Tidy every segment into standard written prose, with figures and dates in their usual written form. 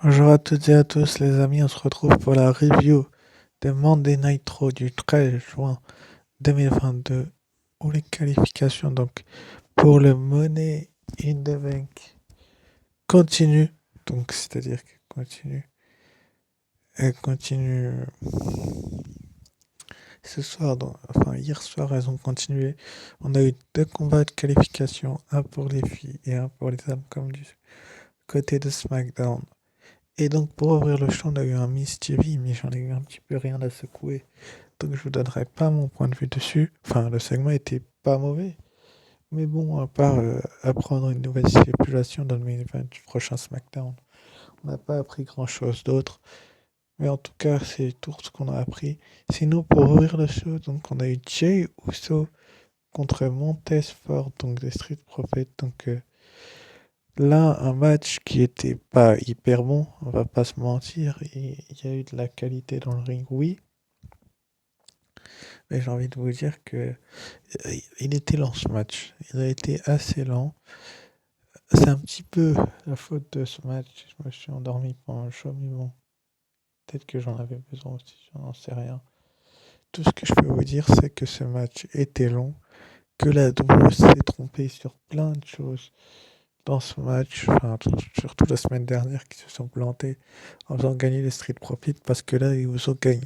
Bonjour à toutes et à tous les amis, on se retrouve pour la review de Monday Night Raw du 13 juin 2022 où les qualifications donc pour le Money in the Bank continuent, donc c'est-à-dire elles continuent ce soir, enfin hier soir elles ont continué. On a eu deux combats de qualification, un pour les filles et un pour les hommes comme du côté de SmackDown. Et donc pour ouvrir le show on a eu un Miss TV mais j'en ai eu un petit peu rien à secouer. Donc je vous donnerai pas mon point de vue dessus. Enfin, le segment était pas mauvais. Mais bon, à part apprendre une nouvelle stipulation dans le main event du prochain SmackDown, on n'a pas appris grand-chose d'autre. Mais en tout cas, c'est tout ce qu'on a appris. Sinon, pour ouvrir le show, donc on a eu Jay Uso contre Montez Ford, donc des Street Profits. Donc là, un match qui était pas hyper bon, on va pas se mentir. Il y a eu de la qualité dans le ring, oui. Mais j'ai envie de vous dire que il était lent ce match. Il a été assez lent. C'est un petit peu la faute de ce match. Je me suis endormi pendant le show, mais bon, peut-être que j'en avais besoin aussi, je n'en sais rien. Tout ce que je peux vous dire, c'est que ce match était long, que la WWE s'est trompée sur plein de choses dans ce match, enfin, surtout la semaine dernière, qui se sont plantés en faisant gagner les Street Profits, parce que là, Uso gagne.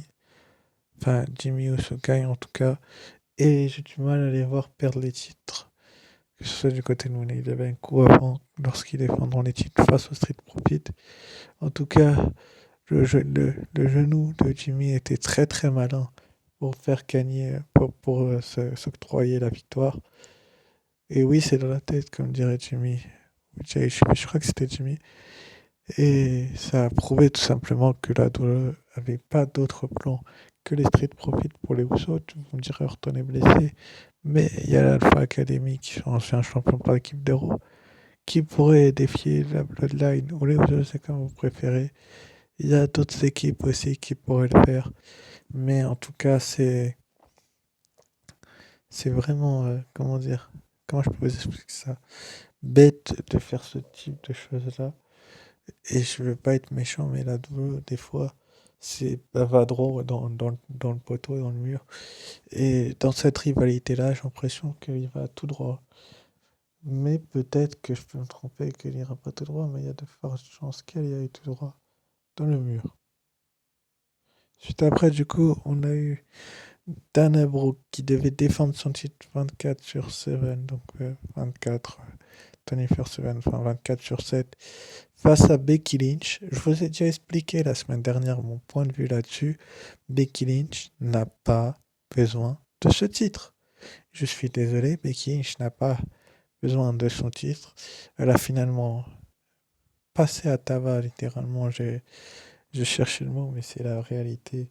Enfin, Jimmy Uso gagne en tout cas, et j'ai du mal à les voir perdre les titres. Que ce soit du côté de Money in the Bank ou avant, lorsqu'ils défendront les titres face au Street Profit. En tout cas, le genou de Jimmy était très très malin pour faire gagner, pour s'octroyer la victoire. Et oui, c'est dans la tête, comme dirait Jimmy. Je crois que c'était Jimmy. Et ça a prouvé tout simplement que la WWE avait pas d'autre plan que les Street Profits pour les Usos. Vous me direz, Orton est blessé. Mais il y a l'Alpha Academy qui sont anciens champions par l'équipe d'Euro qui pourrait défier la Bloodline ou les Usos, c'est comme vous préférez. Il y a d'autres équipes aussi qui pourraient le faire. Mais en tout cas, c'est vraiment, comment dire, comment je peux vous expliquer ça? Bête de faire ce type de choses-là. Et je veux pas être méchant, mais la WWE, des fois, va droit dans le poteau, dans le mur. Et dans cette rivalité-là, j'ai l'impression qu'il va tout droit. Mais peut-être que je peux me tromper et qu'il ira pas tout droit, mais il y a de fortes chances qu'elle y aille tout droit dans le mur. Suite après, du coup, on a eu Dana Brooke qui devait défendre son titre 24 sur 7, donc 24, 24/7, enfin 24 sur 7, face à Becky Lynch. Je vous ai déjà expliqué la semaine dernière mon point de vue là-dessus. Becky Lynch n'a pas besoin de ce titre. Je suis désolé, Becky Lynch n'a pas besoin de son titre. Elle a finalement passé à tabac, littéralement. Je cherchais le mot, mais c'est la réalité.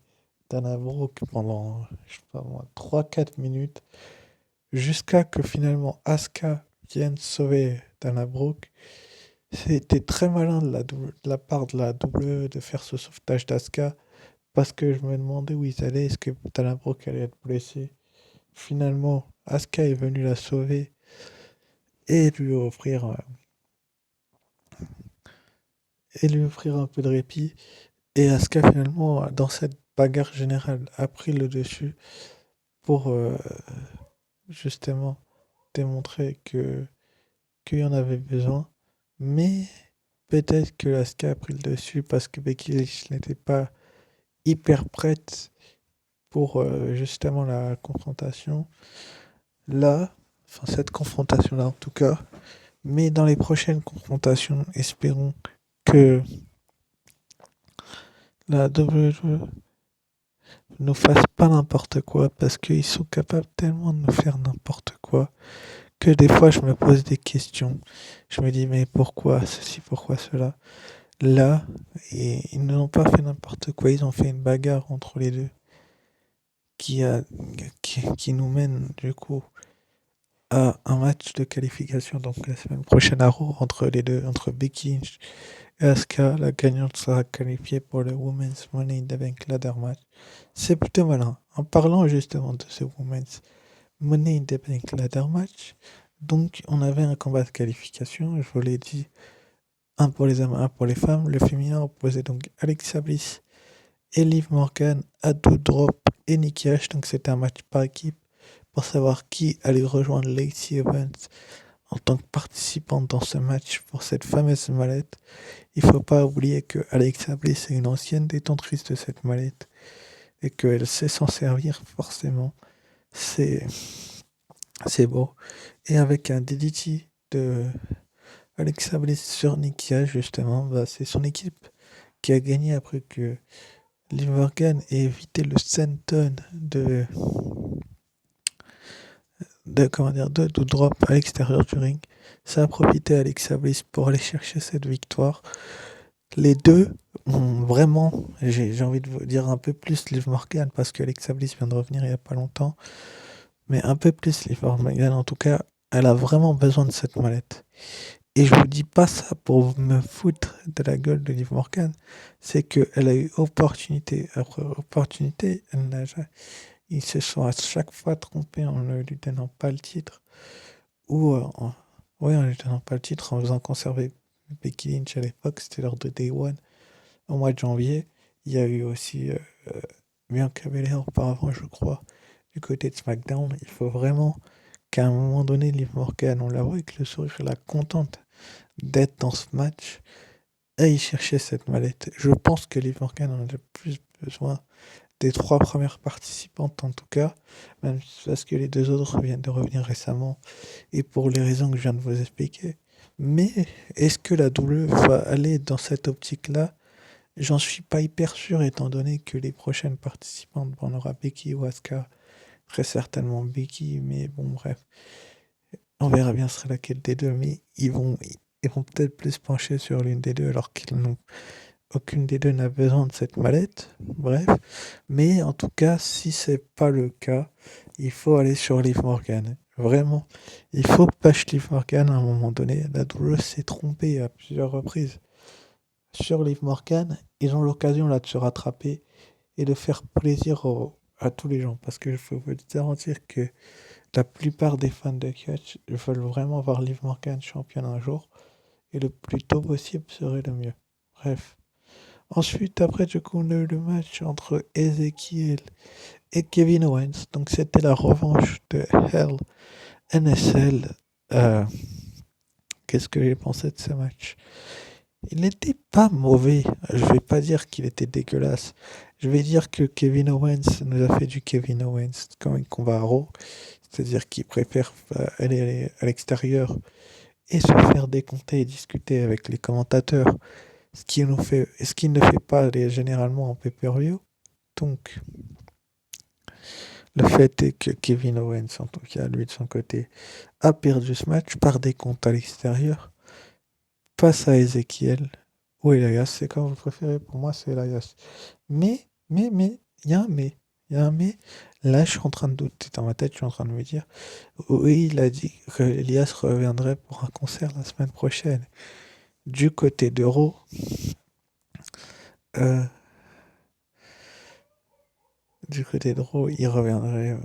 Dana Brooke pendant, je sais pas moi, 3-4 minutes, jusqu'à que finalement Asuka vienne sauver Dana Brooke. C'était très malin de la part de la WWE de faire ce sauvetage d'Asuka, parce que je me demandais où ils allaient, est-ce que Dana Brooke allait être blessée. Finalement, Asuka est venue la sauver et lui offrir un peu de répit. Et Asuka, finalement, dans cette bagarre générale, a pris le dessus pour justement démontrer qu'il y en avait besoin. Mais peut-être que Asuka a pris le dessus parce que Becky Lynch n'était pas hyper prête pour justement la confrontation. Là, enfin cette confrontation-là en tout cas. Mais dans les prochaines confrontations, espérons que la WWE nous fasse pas n'importe quoi parce qu'ils sont capables tellement de nous faire n'importe quoi que des fois je me pose des questions. Je me dis mais pourquoi ceci, pourquoi cela? Là, ils n'ont pas fait n'importe quoi, ils ont fait une bagarre entre les deux qui, a, qui nous mène du coup à un match de qualification donc la semaine prochaine à Raw entre les deux, entre Becky Lynch et Asuka. La gagnante sera qualifiée pour le Women's Money in the Bank Ladder Match. C'est plutôt malin. En parlant justement de ce Women's Money in the Bank Ladder Match, donc on avait un combat de qualification, je vous l'ai dit Un pour les hommes, un pour les femmes. Le féminin opposait donc Alexa Bliss et Liv Morgan à Doudrop et Nikki Ash. Donc c'était un match par équipe pour savoir qui allait rejoindre Lacey Evans en tant que participante dans ce match pour cette fameuse mallette. Il faut pas oublier que Alexa Bliss est une ancienne détentrice de cette mallette et qu'elle sait s'en servir forcément. C'est, c'est beau. Et avec un DDT de Alexa Bliss sur Nikia, justement, bah, c'est son équipe qui a gagné après que Liv Morgan ait évité le senton de drop à l'extérieur du ring. Ça a profité à Alexa Bliss pour aller chercher cette victoire. Les deux ont vraiment, j'ai envie de vous dire un peu plus Liv Morgan parce que Alexa Bliss vient de revenir il n'y a pas longtemps, mais un peu plus Liv Morgan en tout cas, elle a vraiment besoin de cette mallette. Et je vous dis pas ça pour me foutre de la gueule de Liv Morgan, c'est qu'elle a eu opportunité après opportunité, ils se sont à chaque fois trompés en ne lui donnant pas le titre, ou ouais, en lui donnant pas le titre, en faisant conserver Becky Lynch à l'époque, c'était lors de Day One, au mois de janvier. Il y a eu aussi Bianca Belair auparavant, je crois, du côté de SmackDown. Il faut vraiment qu'à un moment donné, Liv Morgan, on la voit avec le sourire, la contente d'être dans ce match et il cherchait cette mallette. Je pense que Liv Morgan en a le plus besoin des trois premières participantes en tout cas, même parce que les deux autres viennent de revenir récemment et pour les raisons que je viens de vous expliquer. Mais est-ce que la WWE va aller dans cette optique-là? J'en suis pas hyper sûr étant donné que les prochaines participantes, bon, on aura Becky ou Asuka, très certainement Becky, mais bon bref, on verra bien ce sera laquelle des deux, mais ils vont peut-être plus se pencher sur l'une des deux alors qu'ils n'ont aucune des deux n'a besoin de cette mallette. Bref, mais en tout cas, si c'est pas le cas, il faut aller sur Liv Morgan. Vraiment, il faut push Liv Morgan à un moment donné. La WWE s'est trompée à plusieurs reprises sur Liv Morgan. Ils ont l'occasion là de se rattraper et de faire plaisir à tous les gens parce que je peux vous garantir que la plupart des fans de catch veulent vraiment voir Liv Morgan championne un jour et le plus tôt possible serait le mieux. Bref. Ensuite, après, du coup, on a eu le match entre Ezekiel et Kevin Owens. Donc, c'était la revanche de Hell NSL. Euh, Qu'est-ce que j'ai pensé de ce match? Il n'était pas mauvais. Je vais pas dire qu'il était dégueulasse. Je vais dire que Kevin Owens nous a fait du Kevin Owens quand il combat à Raw. C'est-à-dire qu'il préfère aller à l'extérieur et se faire décompter et discuter avec les commentateurs. Ce qu'il ne fait pas généralement en pay-per-view. Donc, le fait est que Kevin Owens, en tout cas, lui de son côté, a perdu ce match par des comptes à l'extérieur face à Ezekiel ou Elias. C'est comme vous préférez, pour moi, c'est Elias. Mais, il y a un mais. Il y a un mais. Là, je suis en train de douter dans ma tête, je suis en train de me dire, oui, il a dit que Elias reviendrait pour un concert la semaine prochaine. Du côté d'Euro, euh, il reviendrait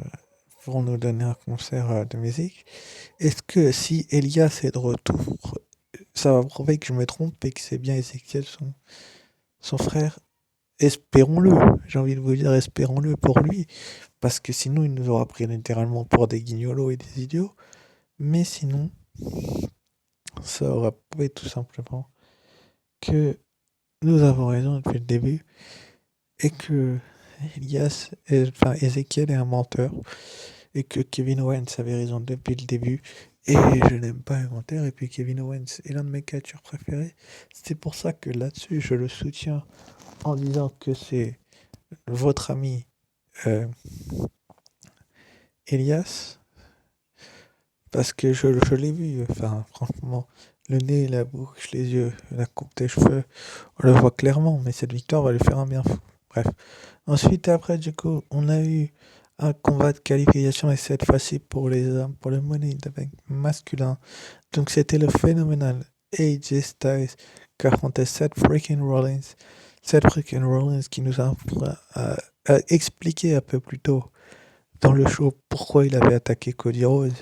pour nous donner un concert de musique. Est-ce que si Elias est de retour, ça va prouver que je me trompe et que c'est bien Ezekiel, son frère? Espérons-le, j'ai envie de vous dire espérons-le pour lui, parce que sinon il nous aura pris littéralement pour des guignolos et des idiots, mais sinon ça aura prouvé tout simplement que nous avons raison depuis le début et que Ezekiel est un menteur et que Kevin Owens avait raison depuis le début et je n'aime pas un menteur et puis Kevin Owens est l'un de mes catcheurs préférés. C'est pour ça que là-dessus je le soutiens en disant que c'est votre ami euh, Elias parce que je l'ai vu, enfin franchement, le nez, la bouche, les yeux, la coupe des cheveux, on le voit clairement, mais cette victoire va lui faire un bien fou. Bref. Ensuite, après, du coup, on a eu un combat de qualification et cette fois-ci pour les hommes, pour le Money in the Bank masculin. Donc c'était le phénoménal AJ Styles qui affrontait Seth freaking Rollins. Seth freaking Rollins qui nous a expliqué un peu plus tôt dans le show pourquoi il avait attaqué Cody Rhodes.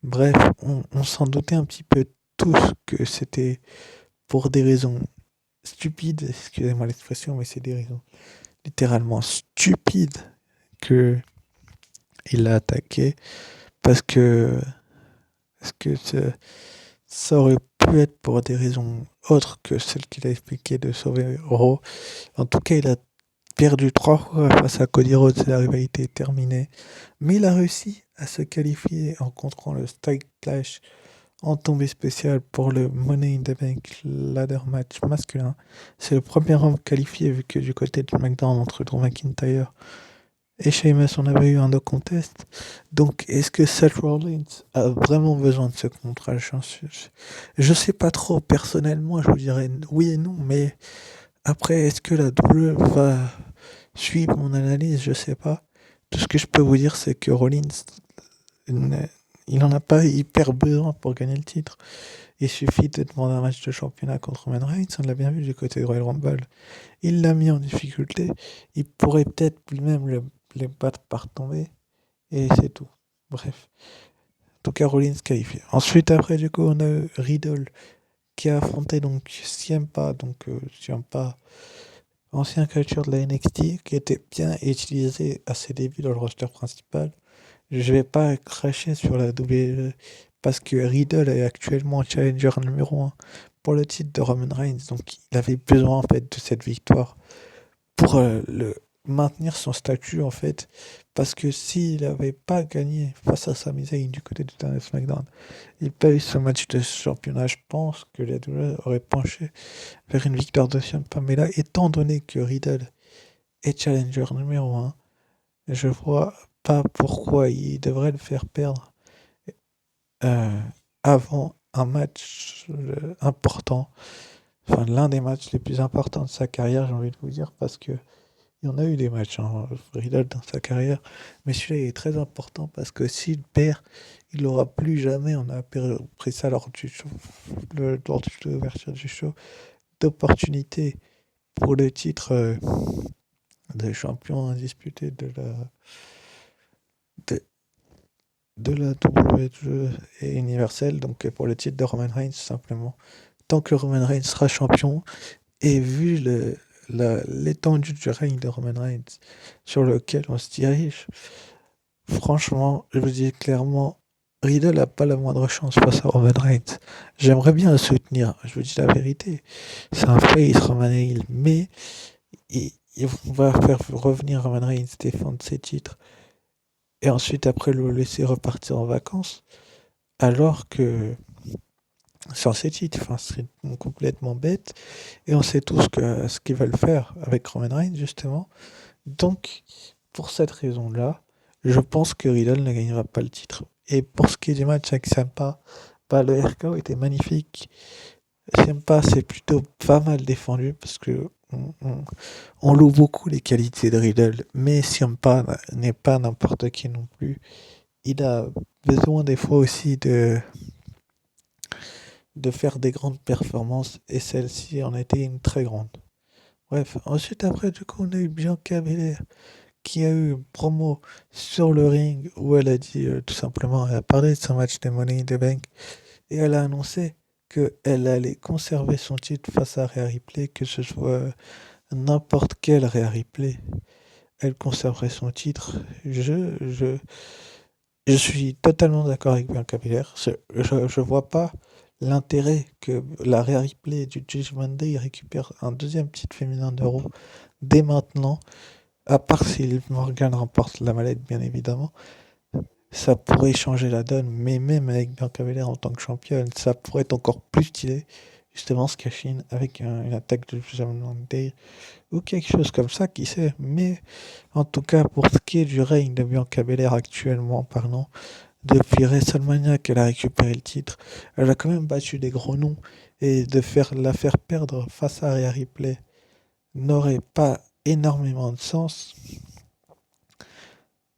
Bref, on s'en doutait un petit peu tous que c'était pour des raisons stupides, excusez-moi l'expression, mais c'est des raisons littéralement stupides que il l'a attaqué parce que, ça aurait pu être pour des raisons autres que celles qu'il a expliquées de sauver Raw. En tout cas, il a perdu 3 fois face à Cody Rhodes et la rivalité est terminée. Mais il a réussi à se qualifier en rencontrant le Style Clash en tombée spéciale pour le Money in the Bank Ladder Match masculin. C'est le premier homme qualifié vu que du côté de SmackDown entre Drew McIntyre et Sheamus on avait eu un no contest. Donc est-ce que Seth Rollins a vraiment besoin de ce contrat? Je sais pas trop. Personnellement, je vous dirais oui et non. Mais après, est-ce que la WWE va suivre mon analyse? Je sais pas. Tout ce que je peux vous dire, c'est que Rollins, il en a pas hyper besoin pour gagner le titre. Il suffit de demander un match de championnat contre Roman Reigns, on l'a bien vu du côté de Royal Rumble. Il l'a mis en difficulté, il pourrait peut-être lui-même les battre par tombée, et c'est tout. Bref, en tout cas Rollins qualifié. Ensuite, après, du coup, on a eu Riddle qui a affronté donc Ciampa, Ciampa, ancien catcheur de la NXT, qui était bien utilisé à ses débuts dans le roster principal. Je vais pas cracher sur la WWE parce que Riddle est actuellement challenger numéro 1 pour le titre de Roman Reigns. Donc il avait besoin en fait de cette victoire pour le maintenir son statut en fait. Parce que s'il n'avait pas gagné face à Sami Zayn du côté de SmackDown, il n'a pas eu ce match de championnat, je pense que la WWE aurait penché vers une victoire de Ciampa. Mais là, étant donné que Riddle est challenger numéro 1, je vois pas pourquoi il devrait le faire perdre euh, avant un match important, enfin l'un des matchs les plus importants de sa carrière, j'ai envie de vous dire, parce que il y en a eu des matchs, hein, Riddle dans sa carrière, mais celui-là est très important parce que s'il perd, il n'aura plus jamais, on a pris ça lors du show, lors de l'ouverture du show, d'opportunité pour le titre de champion indisputé de, de la WWE et universelle, donc pour le titre de Roman Reigns, simplement. Tant que Roman Reigns sera champion, et vu l'étendue du règne de Roman Reigns sur lequel on se dirige, franchement, je vous dis clairement, Riddle n'a pas la moindre chance face à Roman Reigns. J'aimerais bien le soutenir, je vous dis la vérité. C'est un face Roman Reigns, mais on va faire revenir Roman Reigns défendre ses titres et ensuite après le laisser repartir en vacances, alors que sans ces titres, enfin, ce serait complètement bête. Et on sait tous ce qu'ils veulent faire avec Roman Reigns, justement. Donc, pour cette raison-là, je pense que Riddle ne gagnera pas le titre. Et pour ce qui est du match avec Ciampa, bah, le RKO était magnifique. Ciampa s'est plutôt pas mal défendu parce que on loue beaucoup les qualités de Riddle, mais Ciampa n'est pas n'importe qui non plus. Il a besoin des fois aussi de faire des grandes performances et celle-ci en a été une très grande. Bref, ensuite après du coup on a eu Bianca Belair qui a eu une promo sur le ring où elle a dit tout simplement, elle a parlé de son match de Money in the Bank et elle a annoncé qu'elle allait conserver son titre face à Rhea Ripley, que ce soit n'importe quel Rhea Ripley, elle conserverait son titre. Je suis totalement d'accord avec Bianca Belair. Je vois pas l'intérêt que la Rhea Ripley du Judgment Day récupère un deuxième titre féminin d'Euro dès maintenant, à part si Liv Morgan remporte la mallette, bien évidemment. Ça pourrait changer la donne, mais même avec Bianca Belair en tant que championne, ça pourrait être encore plus stylé. Justement, ce cash-in avec une attaque de Judgment Day ou quelque chose comme ça, qui sait. Mais en tout cas, pour ce qui est du règne de Bianca Belair actuellement parlant, depuis WrestleMania qu'elle a récupéré le titre, elle a quand même battu des gros noms et la faire perdre face à Rhea Ripley n'aurait pas énormément de sens,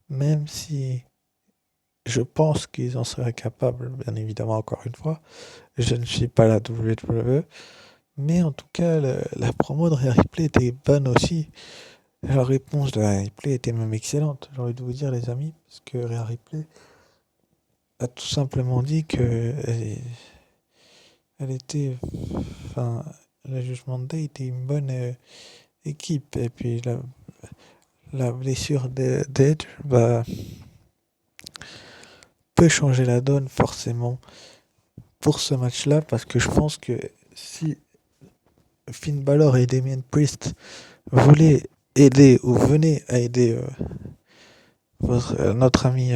même si je pense qu'ils en seraient capables, bien évidemment, encore une fois. Je ne suis pas la WWE, mais en tout cas, la promo de Rhea Ripley était bonne aussi. La réponse de Rhea Ripley était même excellente, j'ai envie de vous dire, les amis, parce que Rhea Ripley a tout simplement dit que elle était, enfin, le Judgment Day était une bonne équipe. Et puis la blessure d'Edge peut changer la donne forcément pour ce match-là, parce que je pense que si Finn Balor et Damien Priest voulaient aider ou venaient à aider notre ami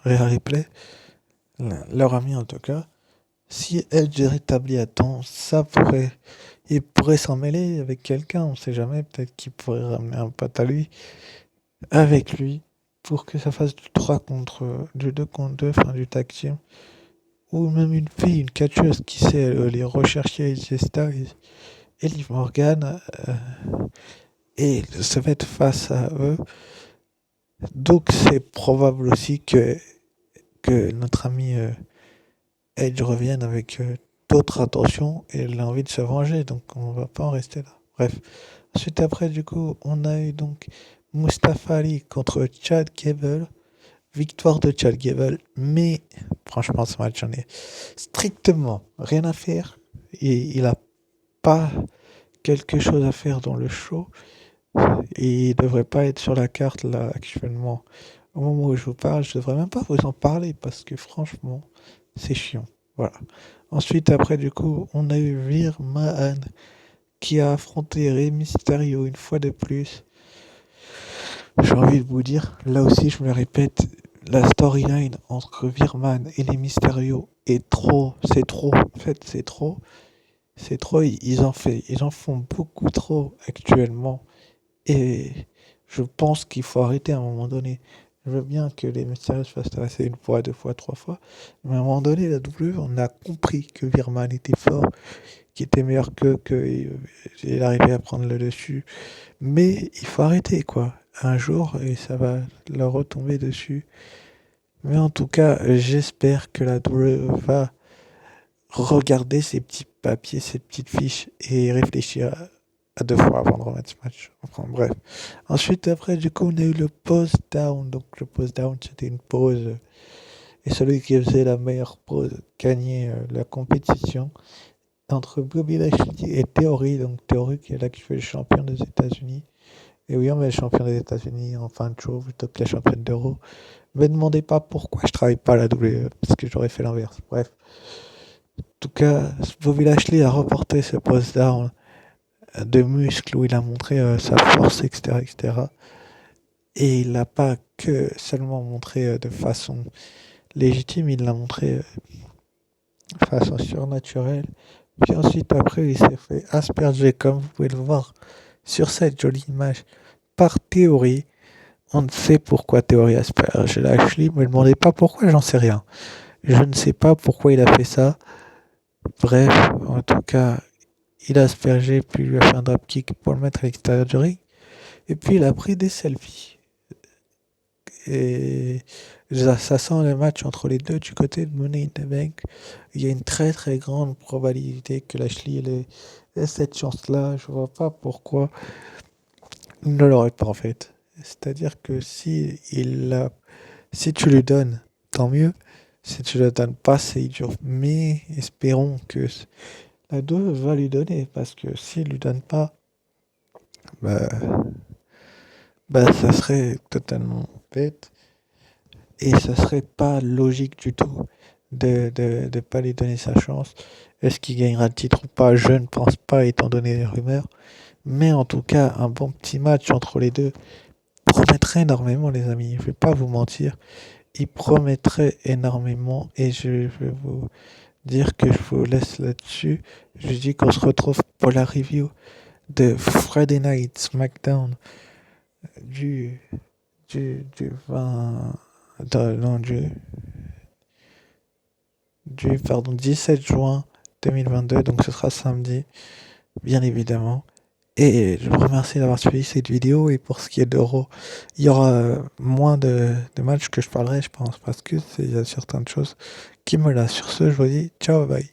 Rhea Ripley, leur ami en tout cas, si Edge est rétabli à temps, il pourrait s'en mêler avec quelqu'un, on sait jamais, peut-être qu'il pourrait ramener un pote à lui, avec lui, pour que ça fasse du 2 contre 2, enfin du tag team, ou même une fille, une catcheuse qui sait les rechercher AJ Styles et Liv Morgan, et se mettre face à eux. Donc c'est probable aussi que notre ami Edge revienne avec d'autres attentions et il a envie de se venger, donc on va pas en rester là. Bref. Ensuite après du coup on a eu donc Mustafa Ali contre Chad Gable. Victoire de Chad Gable, mais franchement ce match j'en ai strictement rien à faire. Et il a pas quelque chose à faire dans le show. Et il devrait pas être sur la carte là actuellement. Au moment où je vous parle, je devrais même pas vous en parler parce que franchement, c'est chiant. Voilà. Ensuite, après, du coup, on a eu Veer Mahan qui a affronté Rey Mysterio une fois de plus. J'ai envie de vous dire, là aussi, je me le répète, la storyline entre Veer Mahan et les Mysterio est trop. C'est trop. En fait, c'est trop. C'est trop. Ils en font beaucoup trop actuellement. Et je pense qu'il faut arrêter à un moment donné. Je veux bien que les Mysterio se fassent tabasser une fois, deux fois, trois fois. Mais à un moment donné, la W, on a compris que Virman était fort, qu'il était meilleur qu'il arrivait à prendre le dessus. Mais il faut arrêter, quoi. Un jour, et ça va leur retomber dessus. Mais en tout cas, j'espère que la W va regarder ces petits papiers, ces petites fiches et réfléchir à deux fois avant de remettre ce match. Enfin bref. Ensuite, après, du coup, on a eu le pause down. Donc le pause down, c'était une pause. Et celui qui faisait la meilleure pause gagnait la compétition entre Bobby Lashley et Theory. Donc Theory qui est l'actuel champion des États-Unis. Et oui, on met le champion des États-Unis en fin de show, plutôt que la championne d'Euro. Ne me demandez pas pourquoi je travaille pas à la WWE, parce que j'aurais fait l'inverse. Bref. En tout cas, Bobby Lashley a remporté ce pause down de muscles où il a montré sa force, etc., etc. Et il l'a pas que seulement montré de façon légitime, il l'a montré de façon surnaturelle. Puis ensuite, après, il s'est fait asperger, comme vous pouvez le voir sur cette jolie image, par Theory. On ne sait pourquoi Theory asperge Lashley. Ne me demandez pas pourquoi, j'en sais rien. Je ne sais pas pourquoi il a fait ça. Bref, en tout cas, il a aspergé, puis il lui a fait un dropkick pour le mettre à l'extérieur du ring. Et puis il a pris des selfies. Et ça sent le match entre les deux du côté de Money in the Bank. Il y a une très très grande probabilité que Lashley ait cette chance-là. Je vois pas pourquoi il ne l'aurait pas en fait. C'est-à-dire que si tu lui donnes, tant mieux. Si tu ne le donnes pas, c'est dur. Mais espérons que la 2 va lui donner. Parce que s'il lui donne pas, bah, ça serait totalement bête. Et ça serait pas logique du tout de pas lui donner sa chance. Est-ce qu'il gagnera le titre ou pas? Je ne pense pas, étant donné les rumeurs. Mais en tout cas, un bon petit match entre les deux promettrait énormément, les amis. Je vais pas vous mentir. Il promettrait énormément. Et je vais vous dire que je vous laisse là-dessus. Je dis qu'on se retrouve pour la review de Friday Night SmackDown du, du 20. Non, du 17 juin 2022, donc ce sera samedi, bien évidemment. Et je vous remercie d'avoir suivi cette vidéo. Et pour ce qui est d'Euro, il y aura moins de matchs que je parlerai, je pense, parce que il y a certaines choses qui me lassent. Sur ce, je vous dis ciao, bye.